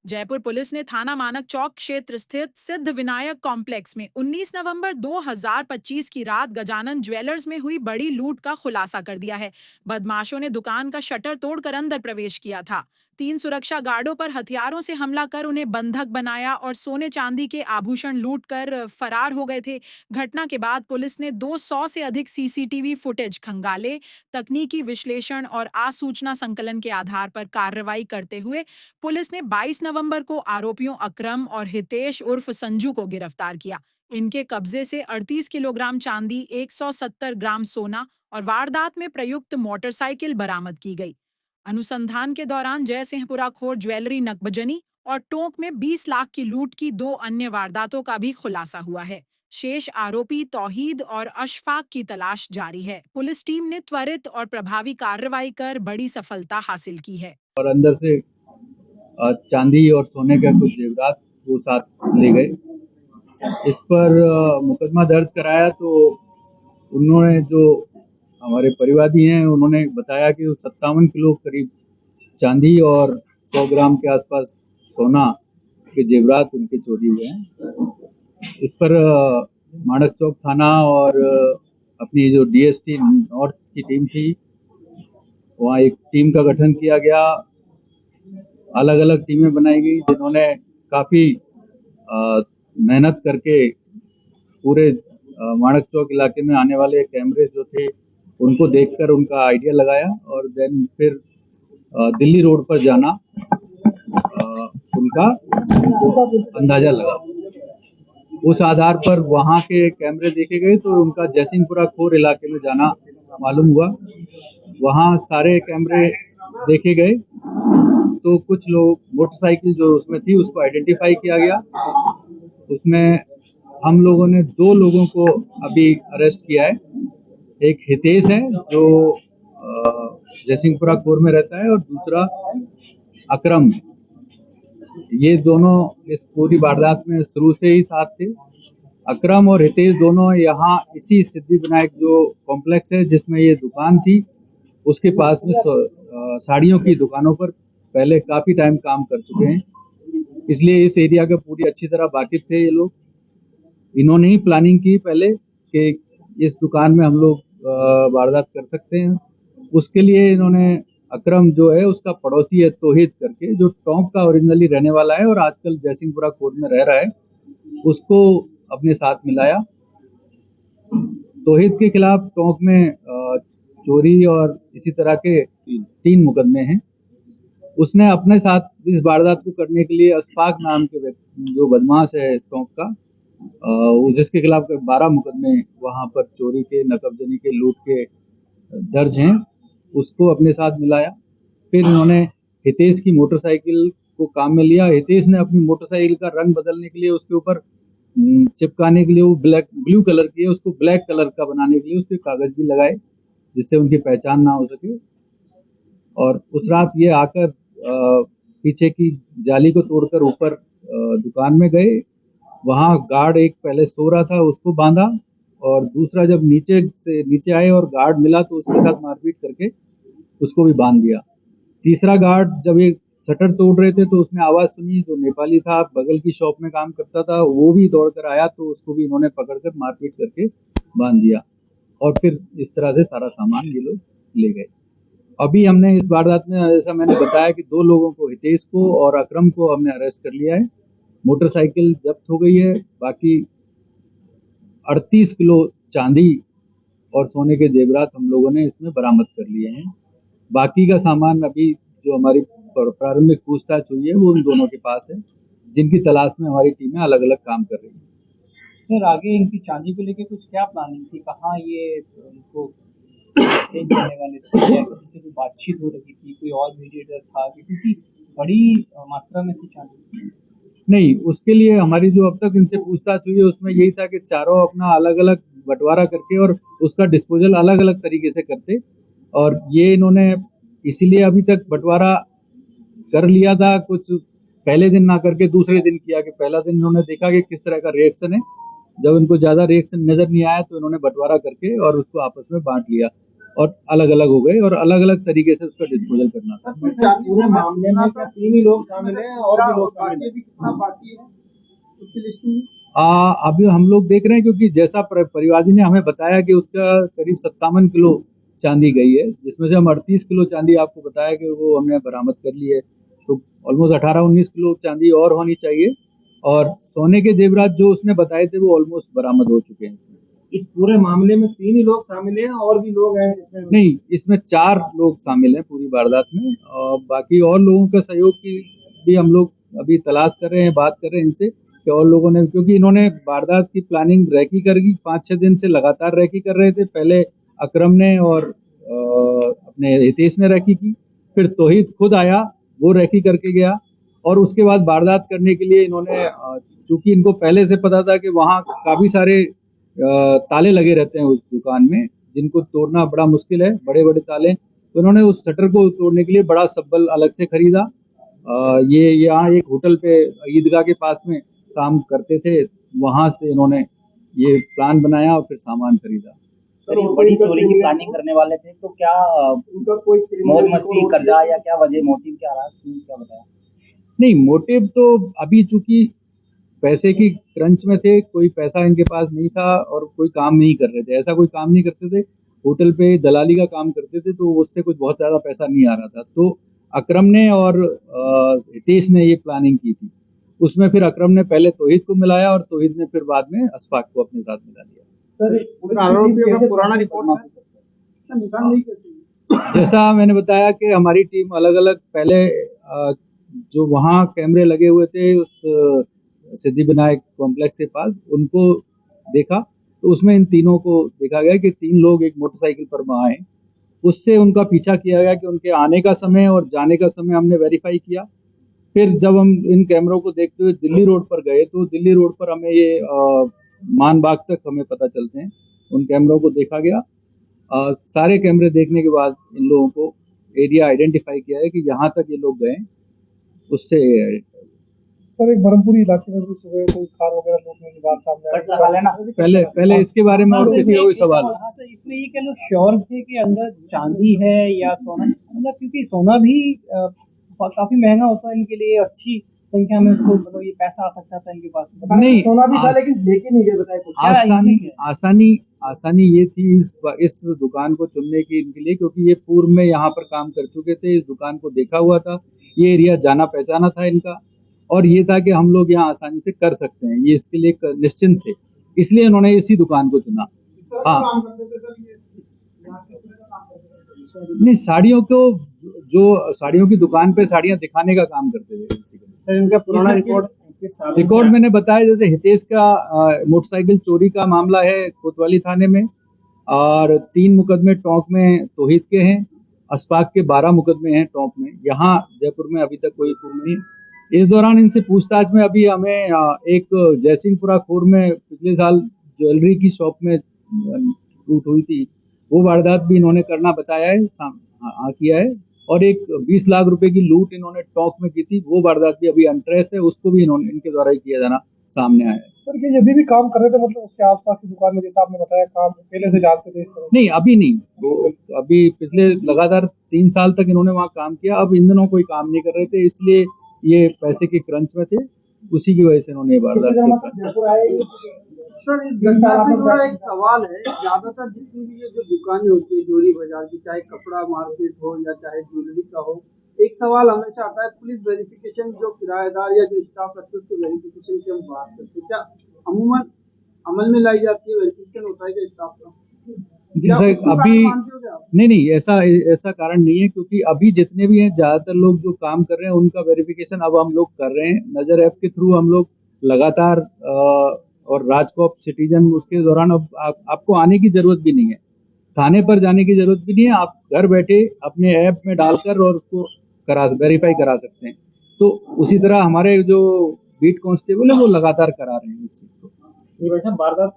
Jaipur police ने थाना मानक चौक क्षेत्र स्थित सिद्ध विनायक कॉम्प्लेक्स में 19 नवंबर 2025 की रात गजानन ज्वेलर्स में हुई बड़ी लूट का खुलासा कर दिया है। बदमाशों ने दुकान का शटर तोड़कर अंदर प्रवेश किया था। 3 सुरक्षा गार्डों पर हथियारों से हमला कर उन्हें बंधक बनाया और सोने चांदी के आभूषण लूट कर फरार हो गए थे। घटना के बाद पुलिस ने 200 से अधिक सीसीटीवी फुटेज खंगाले। तकनीकी विश्लेषण और आसूचना संकलन के आधार पर कार्रवाई करते हुए पुलिस ने 22 नवंबर को आरोपियों अकरम और हितेश उर्फ संजू को गिरफ्तार किया। इनके कब्जे से 38 किलोग्राम चांदी, 170 ग्राम सोना और वारदात में प्रयुक्त मोटरसाइकिल बरामद की गई। अनुसंधान के दौरान जयसिंहपुरा खोर ज्वेलरी नकबजनी और टोंक में 20 लाख की लूट की 2 अन्य वारदातों का भी खुलासा हुआ है। शेष आरोपी तौहीद और अशफाक की तलाश जारी है। पुलिस टीम ने त्वरित और प्रभावी कार्रवाई कर बड़ी सफलता हासिल की है और अंदर से चांदी और सोने का कुछ जेवरात वो साथ ले गए। इस पर मुकदमा दर्ज कराया तो उन्होंने जो हमारे परिवादी हैं उन्होंने बताया कि 57 किलो करीब चांदी और 100 ग्राम के आसपास सोना के जेवरात उनके चोरी हुए हैं। इस पर माणक चौक थाना और अपनी जो डीएसपी नॉर्थ की टीम थी, वहाँ एक टीम का गठन किया गया। अलग अलग टीमें बनाई गई जिन्होंने काफ़ी मेहनत करके पूरे माणक चौक इलाके में आने वाले कैमरे जो थे उनको देखकर उनका आइडिया लगाया और देन फिर दिल्ली रोड पर जाना उनका अंदाजा लगा। उस आधार पर वहाँ के कैमरे देखे गए तो उनका जयसिंहपुरा खोर इलाके में जाना मालूम हुआ। वहाँ सारे कैमरे देखे गए तो कुछ लोग मोटरसाइकिल जो उसमें थी उसको आइडेंटिफाई किया गया। उसमें हम लोगों ने 2 लोगों को अभी अरेस्ट किया है। एक हितेश है जो जयसिंहपुरा खोर में रहता है और दूसरा अकरम। ये दोनों इस पूरी वारदात में शुरू से ही साथ थे। अकरम और हितेश दोनों यहाँ इसी सिद्धि विनायक जो कॉम्प्लेक्स है जिसमें ये दुकान थी उसके पास में साड़ियों की दुकानों पर पहले काफी टाइम काम कर चुके हैं, इसलिए इस एरिया के पूरी अच्छी तरह वाकिफ थे ये लोग। इन्होंने ही प्लानिंग की पहले कि इस दुकान में हम लोग वारदात कर सकते हैं। उसके लिए इन्होंने अकरम जो है उसका पड़ोसी है तौहीद करके, जो टोंक का ओरिजिनली रहने वाला है और आजकल जयसिंहपुरा कोर्ट में रह रहा है, उसको अपने साथ मिलाया। तौहीद के खिलाफ टोंक में चोरी और इसी तरह के 3 मुकदमे हैं। उसने अपने साथ इस वारदात को करने के लिए अशफाक नाम के व्यक्ति जो बदमाश है टोंक का, जिसके खिलाफ 12 मुकदमे वहां पर चोरी के, नकबजनी के, लूट के दर्ज हैं, उसको अपने साथ मिलाया। फिर इन्होंने हितेश की मोटरसाइकिल को काम में लिया। हितेश ने अपनी मोटरसाइकिल का रंग बदलने के लिए उसके ऊपर चिपकाने के लिए वो ब्लू कलर की है, उसको ब्लैक कलर का बनाने के लिए उसके कागज भी लगाए जिससे उनकी पहचान ना हो सके। और उस रात ये आकर पीछे की जाली को तोड़कर ऊपर दुकान में गए। वहाँ गार्ड एक पहले सो रहा था उसको बांधा और दूसरा जब नीचे आए और गार्ड मिला तो उसके साथ मारपीट करके उसको भी बांध दिया। तीसरा गार्ड जब ये शटर तोड़ रहे थे तो उसने आवाज सुनी, जो नेपाली था, बगल की शॉप में काम करता था, वो भी दौड़कर आया तो उसको भी इन्होंने पकड़कर मारपीट करके बांध दिया और फिर इस तरह से सारा सामान ये लोग ले गए। अभी हमने इस वारदात में, जैसा मैंने बताया, कि 2 लोगों को, हितेश को और अकरम को हमने अरेस्ट कर लिया है। मोटरसाइकिल जब्त हो गई है। बाकी 38 किलो चांदी और सोने के जेवरात हम लोगों ने इसमें बरामद कर लिए हैं। बाकी का सामान अभी जो हमारी प्रारंभिक पूछताछ हुई है वो उन दोनों के पास है, जिनकी तलाश में हमारी टीमें अलग अलग काम कर रही हैं। सर, आगे इनकी चांदी को लेके कुछ क्या प्लानिंग थी? कहाँ ये इनको एक्सचेंज करने वाले थे या किसी से कोई बातचीत हो रही थी, कोई और मीडिएटर था? क्योंकि बड़ी मात्रा में थी चांदी। नहीं, उसके लिए हमारी जो अब तक इनसे पूछताछ हुई है उसमें यही था कि चारों अपना अलग अलग बंटवारा करके और उसका डिस्पोजल अलग अलग तरीके से करते, और ये इन्होंने इसीलिए अभी तक बंटवारा कर लिया था। कुछ पहले दिन ना करके दूसरे दिन किया कि पहला दिन इन्होंने देखा कि किस तरह का रिएक्शन है। जब इनको ज्यादा रिएक्शन नजर नहीं आया तो इन्होंने बंटवारा करके और उसको आपस में बांट लिया। और अलग अलग हो गए और अलग अलग तरीके से उसका डिस्पोजल करना था। पूरे मामले में क्या 3 ही लोग शामिल हैं और भी लोग शामिल हैं? कितना बाकी है उसकी लिस्ट में? अभी हम लोग देख रहे हैं, क्योंकि जैसा परिवादी ने हमें बताया कि उसका करीब 57 किलो चांदी गई है, जिसमें से हम 38 किलो चांदी आपको बताया कि वो हमने बरामद कर ली है। तो ऑलमोस्ट 18-19 किलो चांदी और होनी चाहिए, और सोने के जेवरात जो उसने बताए थे वो ऑलमोस्ट बरामद हो चुके हैं। इस पूरे मामले में 3 ही लोग शामिल हैं और भी लोग हैं इसमें? नहीं, इसमें 4 लोग शामिल हैं पूरी वारदात में, और बाकी और लोगों का सहयोग की भी हम लोग अभी तलाश कर रहे हैं, बात कर रहे हैं इनसे कि और लोगों ने, क्योंकि इन्होंने वारदात की प्लानिंग रैकी करी, 5-6 दिन से लगातार रैकी कर रहे थे। पहले अकरम ने और अपने हितेश ने रैकी की, फिर तौहीद खुद आया, वो रैकी करके गया, और उसके बाद वारदात करने के लिए इन्होंने, चूंकि इनको पहले से पता था कि वहाँ काफी सारे ताले लगे रहते हैं उस दुकान में, जिनको तोड़ना बड़ा मुश्किल है, बड़े बड़े ताले, तो उन्होंने उस शटर को तोड़ने के लिए बड़ा सब्बल अलग से खरीदा। ये यहाँ एक होटल पे ईदगाह के पास में काम करते थे, वहां से इन्होंने ये प्लान बनाया और फिर सामान खरीदा। सर, ये बड़ी चोरी की प्लानिंग करने वाले थे, तो क्या उनका कोई मौज मस्ती, कर्जा या क्या वजह, मोटिव क्या रहा, क्या बताया? नहीं, मोटिव तो अभी चूंकि पैसे की क्रंच में थे, कोई पैसा इनके पास नहीं था और कोई काम नहीं कर रहे थे, ऐसा कोई काम नहीं करते थे, होटल पे दलाली का काम करते थे, तो उससे कुछ बहुत ज्यादा पैसा नहीं आ रहा था। तो अकरम ने और हितेश ने ये प्लानिंग की थी। उसमें फिर अकरम ने पहले तौहीद को मिलाया और तौहीद ने फिर बाद में अशफाक को अपने साथ मिला लिया। सर, आरोपियों का पुराना रिकॉर्ड जैसा मैंने बताया कि हमारी टीम अलग अलग, पहले जो वहाँ कैमरे लगे हुए थे उस सिद्धि विनायक कॉम्प्लेक्स के पास, उनको देखा, तो उसमें इन तीनों को देखा गया कि 3 लोग एक मोटरसाइकिल पर वहाँ आए। उससे उनका पीछा किया गया कि उनके आने का समय और जाने का समय हमने वेरीफाई किया। फिर जब हम इन कैमरों को देखते हुए दिल्ली रोड पर गए, तो दिल्ली रोड पर हमें ये मानबाग तक हमें पता चलते हैं, उन कैमरों को देखा गया। सारे कैमरे देखने के बाद इन लोगों को एरिया आइडेंटिफाई किया है कि यहाँ तक ये लोग गए, उससे। सर, एक ब्रह्मपुरी इलाके में भी सुबह कोई कार वगैरह लूटने की बात सामने आई। पहले इसके बारे में और किसी कोई सवाल? हाँ सर, इसमें ये कह लो श्योर थे कि अंदर चांदी है या सोना, मतलब क्योंकि सोना भी काफी महंगा होता है इनके लिए, अच्छी संख्या में उसको, मतलब ये पैसा आ सकता था इनके पास। नहीं, सोना भी था लेकिन लेके नहीं गए, बताए कुछ। आसानी ये थी इस दुकान को चुनने की इनके लिए, क्योंकि ये पूर्व में यहाँ पर काम कर चुके थे, इस दुकान को देखा हुआ था, ये एरिया जाना पहचाना था इनका, और ये था कि हम लोग यहाँ आसानी से कर सकते हैं, ये इसके लिए निश्चिंत थे, इसलिए इन्होंने इसी दुकान को चुना। हाँ, नहीं, साड़ियों की दुकान पे साड़ियाँ दिखाने का काम करते थे। इनका पुराना रिकॉर्ड मैंने बताया, जैसे हितेश का मोटरसाइकिल चोरी का मामला है कोतवाली थाने में, और 3 मुकदमे टोंक में तौहीद के हैं, अशफाक के 12 मुकदमे हैं टोंक में। यहाँ जयपुर में अभी तक कोई खून नहीं। इस दौरान इनसे पूछताछ में अभी हमें एक जयसिंहपुरा खोर में पिछले साल ज्वेलरी की शॉप में लूट हुई थी, वो वारदात भी इन्होंने करना बताया है, किया है, और एक 20 लाख रुपए की लूट इन्होंने टोंक में की थी, वो वारदात भी अभी अनट्रेस है, उसको भी इनके द्वारा ही किया जाना सामने आया है। सर, ये जब भी काम कर रहे थे, मतलब उसके आसपास की दुकान में, जैसा आपने बताया, काम पहले से जानते थे? नहीं, अभी नहीं, वो अभी पिछले लगातार 3 साल तक इन्होंने वहाँ काम किया, अब इन दिनों कोई काम नहीं कर रहे थे, इसलिए ये पैसे के क्रंच में थे, उसी की वजह से इन्होंने वारदात की। सर, इस घटना से जुड़ा एक सवाल है, ज्यादातर जितनी भी ये जो दुकानें होती है जोरी बाजार की, चाहे कपड़ा मार्केट हो या चाहे ज्वेलरी का हो, एक सवाल हमेशा आता है, पुलिस वेरिफिकेशन, जो किराएदार या जो स्टाफ करते हैं उसके वेरिफिकेशन की हम बात करते हैं, क्या अमूमन अमल में लाई जाती है, वेरिफिकेशन होता है क्या स्टाफ का? अभी नहीं, ऐसा कारण नहीं है, क्योंकि अभी जितने भी हैं ज्यादातर लोग जो काम कर रहे हैं उनका वेरिफिकेशन अब हम लोग कर रहे हैं, नजर ऐप के थ्रू हम लोग लगातार, और राजकॉप सिटीजन, उसके दौरान अब आपको आने की जरूरत भी नहीं है, थाने पर जाने की जरूरत भी नहीं है, आप घर बैठे अपने ऐप में डालकर और उसको वेरीफाई करा सकते हैं। तो उसी तरह हमारे जो बीट कांस्टेबल है वो लगातार करा रहे हैं इस चीज को। ये वारदात